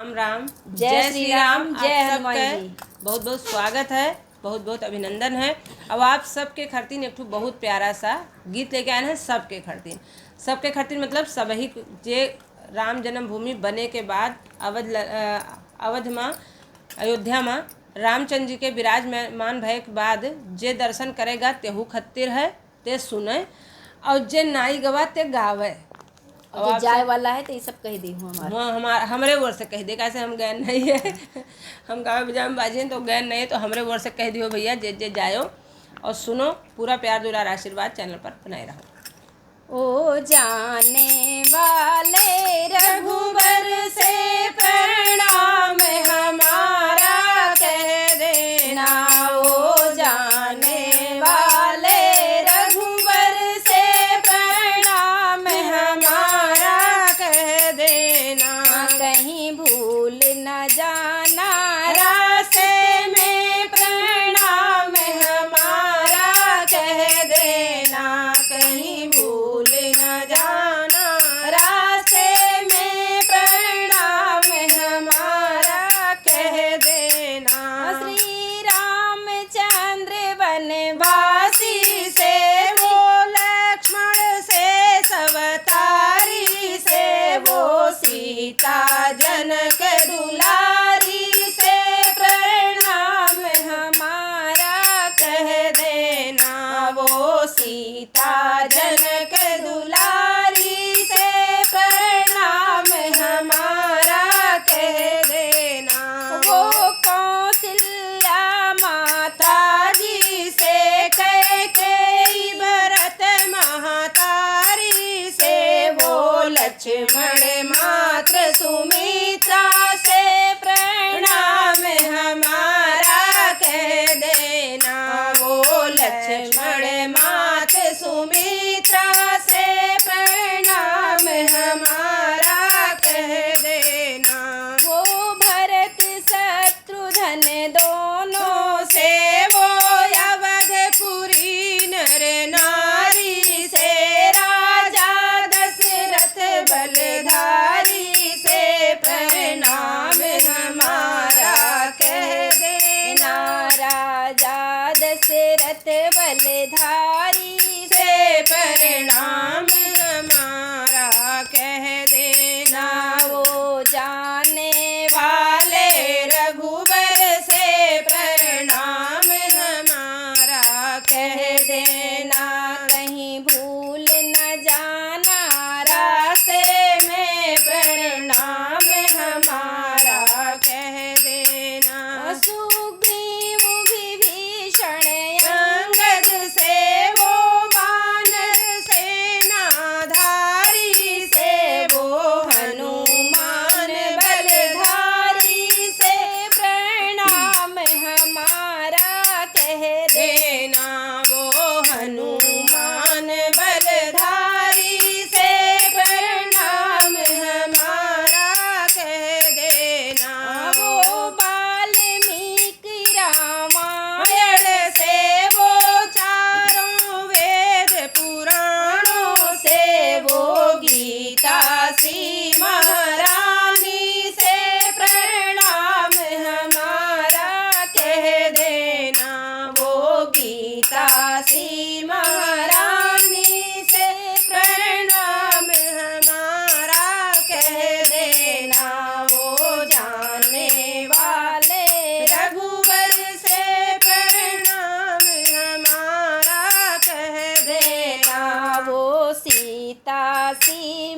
राम राम। जय श्री राम, जय आप हनुमान सबके जी। बहुत बहुत स्वागत है, बहुत बहुत अभिनंदन है। अब आप सबके खरतीन एक ठो बहुत प्यारा सा गीत लेके आए हैं। सबके खरतीन, सबके खरतीन मतलब सबही जे राम जन्मभूमि बने के बाद अवध माँ अयोध्या माँ रामचंद्र जी के विराजमान भय के बाद जे दर्शन करेगा तेहू खत्तिर है, ते सुने और जे नाई गवा ते गावे। और जो जाए वाला है तो ये सब कह दी हूँ हमारा हमरे ओर से कह दे, कैसे हम गैन नहीं है हम गाँव बजाए में बाजी हैं तो गैन नहीं है, तो हमरे ओर से कह दियो भैया जे जे जायो और सुनो। पूरा प्यार दुलार आशीर्वाद चैनल पर बनाए रहो। ओ जाने वाले रघुबर से प्रणाम हमारा कह देना। ओ जाने वाले रघुबर से प्रणाम हमारा कह देना। कहीं भूल न जाना रास्ते में प्रणाम हमारा कह देना। कहीं भूल न जाना रास्ते में प्रणाम हमारा कह देना। श्री रामचंद्र वनवासी से वो लक्ष्मण से सवतारी से वो सीता जनक दुलारी से प्रणाम हमारा कह देना। वो सीता जनक दुलारी से प्रणाम हमारा कह देना। वो कौशल्या माता जी से कैकेयी भरत महतारी से वो लक्ष्मण मात्र सुमित्रा से प्रणाम हमारा कह देना। वो लक्ष्मण मात्र सुमित्रा से प्रणाम हमारा कह देना। वो भरत शत्रुघ्न दोनों से वो अवधपुरी नर नारी से राजा दशरथ बलधारी से प्रणाम हमारा कह देना। राजा दशरथ बलधारी से प्रणाम हमारा कह देना। वो जाने वाले रघुबर से प्रणाम हमारा कह देना। कहीं भूल न जाना रास्ते में प्रणाम हमारा कह देना। सुग्रीव विभीषण अंगद से वो वानर सेनाधारी से वो हनुमान बलधारी से प्रणाम हमारा कह देना। वो हनुमान बलधारी से प्रणाम हमारा कह देना। वो वाल्मीकि रामायण से वो चारों वेद पुराणों से वो गीता सी महारानी से प्रणाम हमारा कह देना। वो गीता सी महारानी से प्रणाम हमारा कह देना। वो जाने वाले रघुवर से प्रणाम हमारा कह देना। वो सीता सी